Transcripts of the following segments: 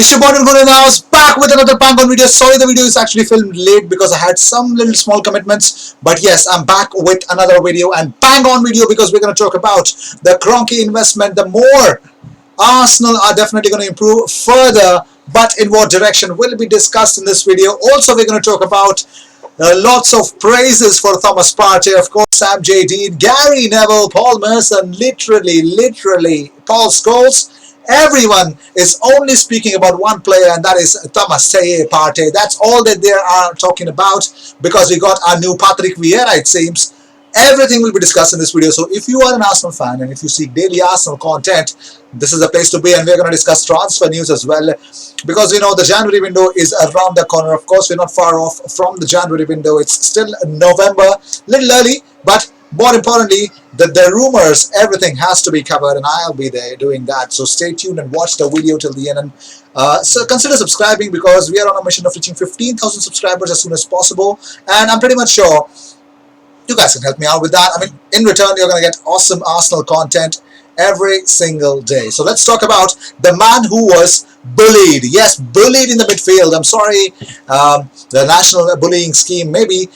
It's your boy Good, and I was back with another prank on video. Sorry the video is actually filmed late because I had some little small commitments. But yes, I'm back with another video and bang on video because we're going to talk about the Kroenke investment. The more Arsenal are definitely going to improve further, but in what direction will be discussed in this video. Also, we're going to talk about lots of praises for Thomas Partey, of course, Sam J. Dean, Gary Neville, Paul Merson, literally, Paul Scholes. Everyone is only speaking about one player, and that is Thomas Partey. That's all that they are talking about because we got our new Patrick Vieira, it seems. Everything will be discussed in this video. So if you are an Arsenal fan and if you seek daily Arsenal content, this is the place to be, and we're going to discuss transfer news as well because you know the January window is around the corner. Of course, we're not far off from the January window. It's still November, little early, but more importantly, the rumors, everything has to be covered, and I'll be there doing that. So stay tuned and watch the video till the end. And so consider subscribing because we are on a mission of reaching 15,000 subscribers as soon as possible. And I'm pretty much sure you guys can help me out with that. I mean, in return, you're going to get awesome Arsenal content every single day. So let's talk about the man who was bullied. Yes, bullied in the midfield. I'm sorry, the national bullying scheme. Maybe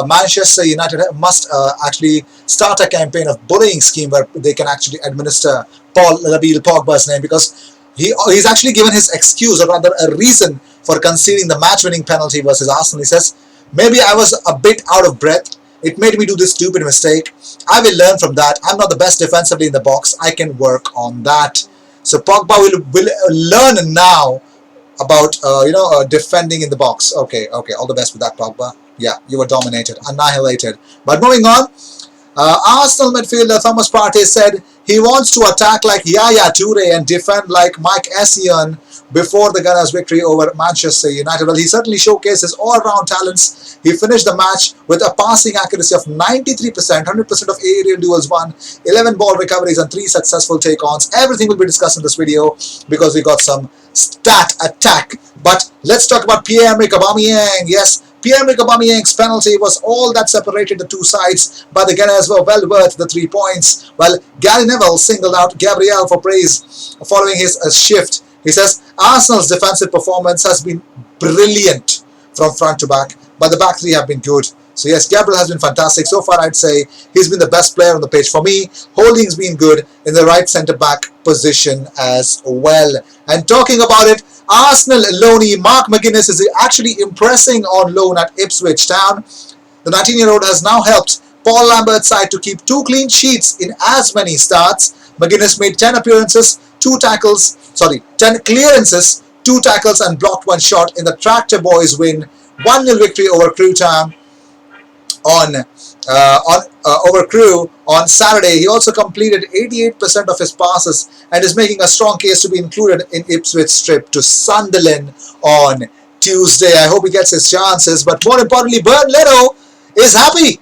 Manchester United must actually start a campaign of bullying scheme where they can actually administer Paul Pogba's name because he's actually given his excuse, or rather a reason for conceding the match-winning penalty versus Arsenal. He says, maybe I was a bit out of breath. It made me do this stupid mistake. I will learn from that. I'm not the best defensively in the box. I can work on that. So Pogba will learn now about defending in the box. Okay. All the best with that, Pogba. Yeah, you were dominated, annihilated. But moving on, Arsenal midfielder Thomas Partey said he wants to attack like Yaya Toure and defend like Mike Essien before the Gunners' victory over Manchester United. Well, he certainly showcased his all-round talents. He finished the match with a passing accuracy of 93%, 100% of aerial duels won, 11 ball recoveries and 3 successful take-ons. Everything will be discussed in this video because we got some stat attack. But let's talk about Pierre-Emerick Aubameyang. Yes, Pierre-Emerick Aubameyang's penalty was all that separated the two sides, but the Gunners were well worth the 3 points. Well, Gary Neville singled out Gabriel for praise following his shift. He says, Arsenal's defensive performance has been brilliant from front to back, but the back three have been good. So yes, Gabriel has been fantastic. So far, I'd say he's been the best player on the pitch. For me, Holding's been good in the right centre-back position as well. And talking about it, Arsenal loanee Mark McGuinness is actually impressing on loan at Ipswich Town. The 19-year-old has now helped Paul Lambert's side to keep 2 clean sheets in as many starts. McGuinness made 10 appearances, 10 clearances, 2 tackles and blocked 1 shot in the Tractor Boys win 1-0 victory over Crewe Town over Crewe on Saturday. He also completed 88% of his passes and is making a strong case to be included in Ipswich's trip to Sunderland on Tuesday. I hope he gets his chances, but more importantly, Bernd Leno is happy.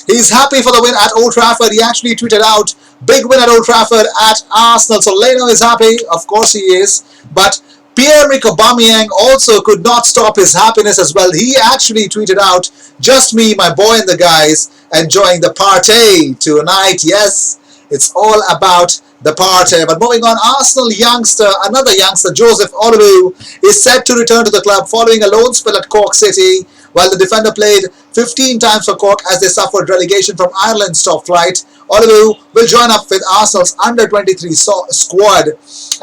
He's happy for the win at Old Trafford. He actually tweeted out, big win at Old Trafford at Arsenal. So Leno is happy. Of course he is. But Pierre-Emerick Aubameyang also could not stop his happiness as well. He actually tweeted out, just me, my boy and the guys enjoying the party tonight. Yes, it's all about the party. But moving on, Arsenal youngster, another youngster, Joseph Oluwu, is set to return to the club following a loan spell at Cork City, while the defender played 15 times for Cork as they suffered relegation from Ireland's top flight. Oluwu will join up with Arsenal's under-23 squad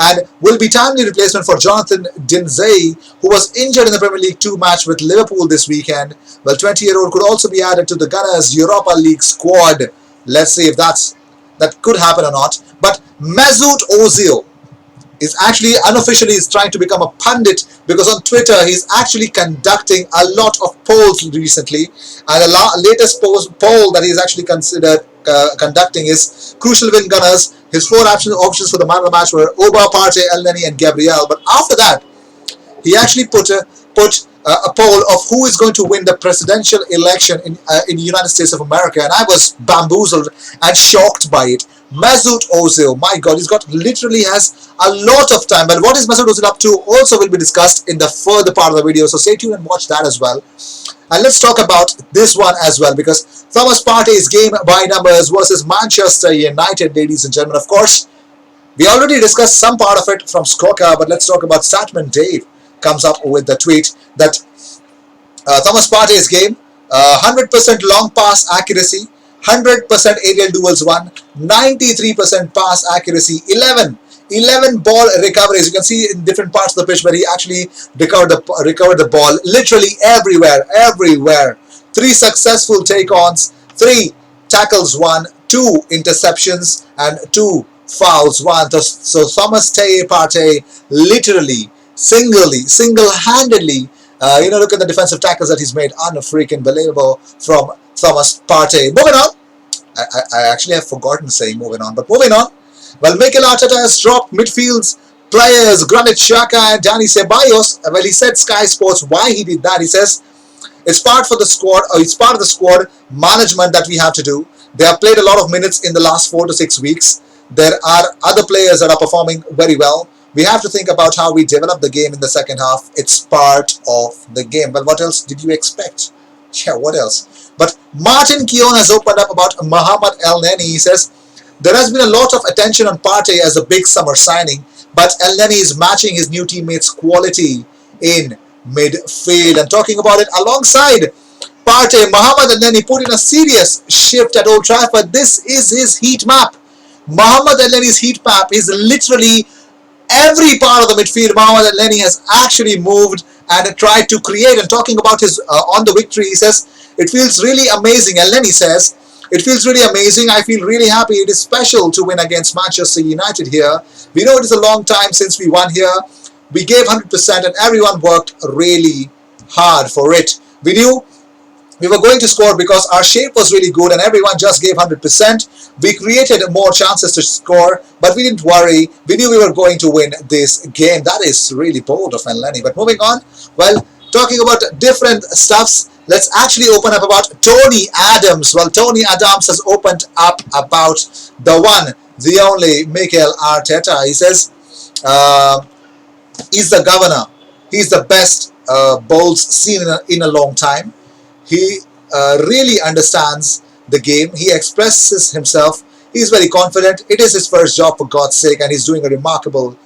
and will be timely replacement for Jonathan Dinzey, who was injured in the Premier League 2 match with Liverpool this weekend. Well, 20-year-old could also be added to the Gunners' Europa League squad. Let's see if that could happen or not. But Mesut Özil is actually unofficially trying to become a pundit because on Twitter he's actually conducting a lot of polls recently, and the latest poll that he's actually considered conducting is crucial win Gunners. His 4 options for the man of the match were Oba, Partey, Elneny and Gabriel. But after that, he actually put a poll of who is going to win the presidential election in the United States of America, and I was bamboozled and shocked by it. Mesut Özil, my God, literally has a lot of time. But what is Mesut Özil up to also will be discussed in the further part of the video. So stay tuned and watch that as well. And let's talk about this one as well, because Thomas Partey's game by numbers versus Manchester United, ladies and gentlemen. Of course, We already discussed some part of it from Scorecard, but let's talk about Statman Dave. Comes up with the tweet that Thomas Partey's game, 100% long pass accuracy, 100% aerial duels won, 93% pass accuracy, 11 ball recoveries. You can see in different parts of the pitch where he actually recovered the ball literally everywhere. 3 successful take-ons, 3 tackles won, 2 interceptions, and 2 fouls won. So Thomas Partey literally, single-handedly, look at the defensive tackles that he's made. Unfreaking believable from Thomas Partey. Moving on. I actually have forgotten saying moving on, but moving on. Well, Mikel Arteta has dropped midfields players Granit Xhaka and Dani Ceballos. Well, he said Sky Sports why he did that. He says it's part of the squad management that we have to do. They have played a lot of minutes in the last 4 to 6 weeks. There are other players that are performing very well. We have to think about how we develop the game in the second half. It's part of the game. But what else did you expect? Yeah, what else? But Martin Keown has opened up about Mohamed El Neni. He says, there has been a lot of attention on Partey as a big summer signing, but El Neni is matching his new teammates' quality in midfield. And talking about it alongside Partey, Mohamed El Neni put in a serious shift at Old Trafford. This is his heat map. Mohamed El Neni's heat map is literally every part of the midfield. Mohamed El Neni has actually moved and tried to create. And talking about his on the victory, he says, it feels really amazing. El Neni says, it feels really amazing. I feel really happy. It is special to win against Manchester United here. We know it is a long time since we won here. We gave 100% and everyone worked really hard for it. We knew we were going to score because our shape was really good and everyone just gave 100%. We created more chances to score, but we didn't worry. We knew we were going to win this game. That is really bold of El Neni. But moving on, well, talking about different stuffs, let's actually open up about Tony Adams. Well, Tony Adams has opened up about the one, the only Mikel Arteta. He says he's the governor. He's the best bowls seen in a long time. He really understands the game. He expresses himself. He's very confident. It is his first job, for God's sake, and he's doing a remarkable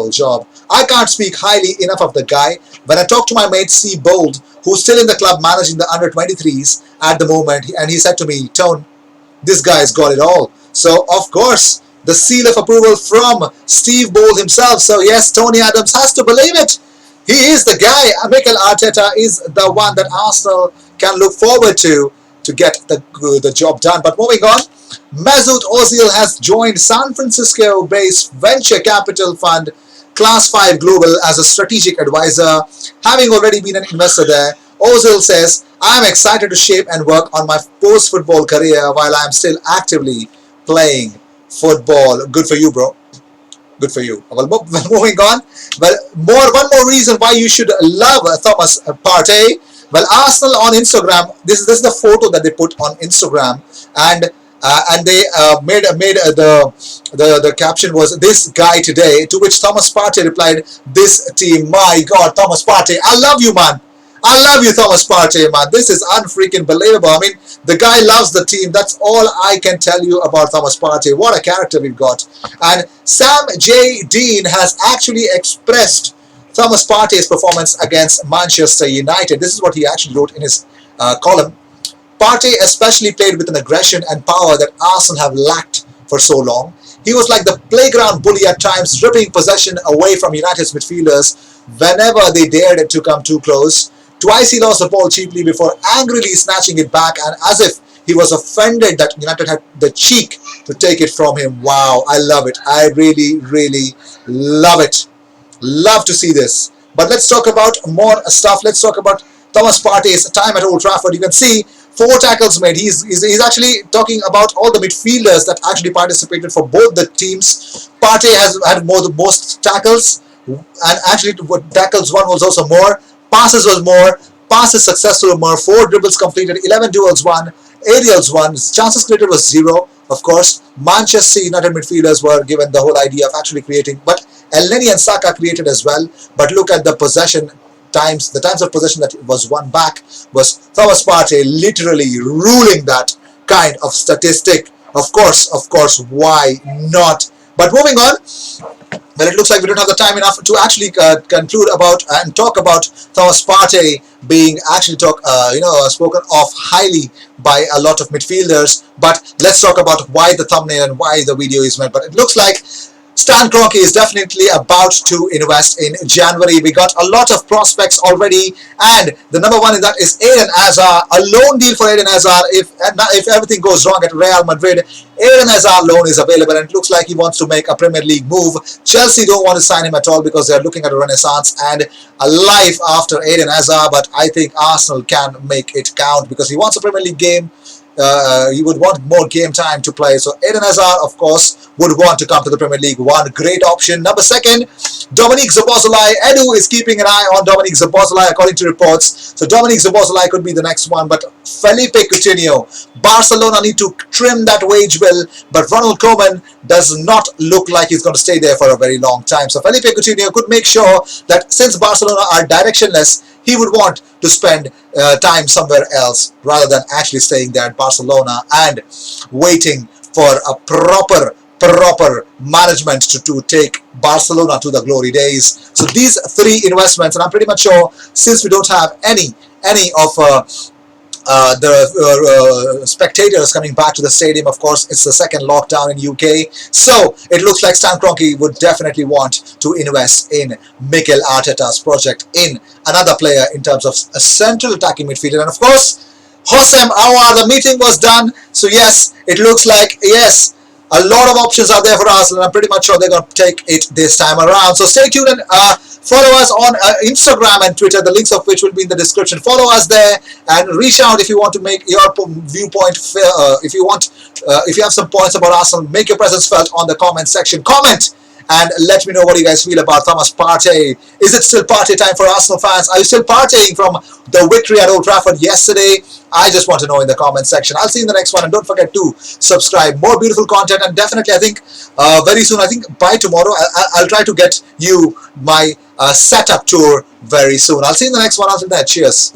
job. I can't speak highly enough of the guy. When I talked to my mate C. Bold, who's still in the club managing the under-23s at the moment, and he said to me, Tone, this guy's got it all. So, of course, the seal of approval from Steve Bold himself. So, yes, Tony Adams has to believe it. He is the guy. Mikel Arteta is the one that Arsenal can look forward to get the job done. But moving on, Mesut Özil has joined San Francisco-based venture capital fund Class 5 Global as a strategic advisor. Having already been an investor there, Özil says, I am excited to shape and work on my post-football career while I am still actively playing football. Good for you, bro. Good for you. Well, moving on. Well, one more reason why you should love Thomas Partey. Well, Arsenal on Instagram. This is the photo that they put on Instagram, and they made the caption was this guy today. To which Thomas Partey replied, "This team, my God, Thomas Partey, I love you, man. I love you, Thomas Partey, man. This is unfreaking believable. I mean, the guy loves the team. That's all I can tell you about Thomas Partey. What a character we've got." And Sam J. Dean has actually expressed Thomas Partey's performance against Manchester United. This is what he actually wrote in his column. Partey especially played with an aggression and power that Arsenal have lacked for so long. He was like the playground bully at times, ripping possession away from United's midfielders whenever they dared to come too close. Twice he lost the ball cheaply before angrily snatching it back, and as if he was offended that United had the cheek to take it from him. Wow, I love it. I really, really love it. Love to see this. But let's talk about more stuff. Let's talk about Thomas Partey's time at Old Trafford. You can see 4 tackles made. He's actually talking about all the midfielders that actually participated for both the teams. Partey has had most tackles, and actually tackles won was also more. Passes was more. Passes successful were more. 4 dribbles completed. 11 duels won. Aerials won. Chances created was 0. Of course, Manchester United midfielders were given the whole idea of actually creating, but El Neni and Saka created as well. But look at the possession times. The times of possession that was won back was Thomas Partey literally ruling that kind of statistic. Of course, why not But moving on, well, it looks like we don't have the time enough to actually conclude about and talk about Thomas Partey being actually spoken of highly by a lot of midfielders. But let's talk about why the thumbnail and why the video is made. But it looks like Stan Kroenke is definitely about to invest in January. We got a lot of prospects already, and the number one in that is Eden Hazard. A loan deal for Eden Hazard. If everything goes wrong at Real Madrid, Eden Hazard loan is available, and it looks like he wants to make a Premier League move. Chelsea don't want to sign him at all because they're looking at a renaissance and a life after Eden Hazard. But I think Arsenal can make it count because he wants a Premier League game. He would want more game time to play. So Eden Hazard, of course, would want to come to the Premier League. One great option. Number second, Dominique Szoboszlai. Edu is keeping an eye on Dominique Szoboszlai according to reports. So Dominique Szoboszlai could be the next one. But Felipe Coutinho, Barcelona need to trim that wage bill. But Ronald Koeman does not look like he's going to stay there for a very long time. So Felipe Coutinho could make sure that since Barcelona are directionless, he would want to spend time somewhere else rather than actually staying there at Barcelona and waiting for a proper management to take Barcelona to the glory days. So these three investments, and I'm pretty much sure since we don't have any of the spectators coming back to the stadium, of course, it's the second lockdown in UK. So it looks like Stan Kroenke would definitely want to invest in Mikel Arteta's project in another player in terms of a central attacking midfielder. And of course, Hossein Aouar, the meeting was done. So yes, it looks like, yes, a lot of options are there for Arsenal, and I'm pretty much sure they're going to take it this time around. So stay tuned and follow us on Instagram and Twitter, the links of which will be in the description. Follow us there and reach out if you want to make your viewpoint, if you have some points about Arsenal, make your presence felt on the comment section. Comment and let me know what you guys feel about Thomas Partey. Is it still Partey time for Arsenal fans? Are you still partying from the victory at Old Trafford yesterday? I just want to know in the comment section. I'll see you in the next one, and don't forget to subscribe. More beautiful content, and definitely I think very soon, I think by tomorrow, I'll try to get you my setup tour very soon. I'll see you in the next one. Until then, cheers.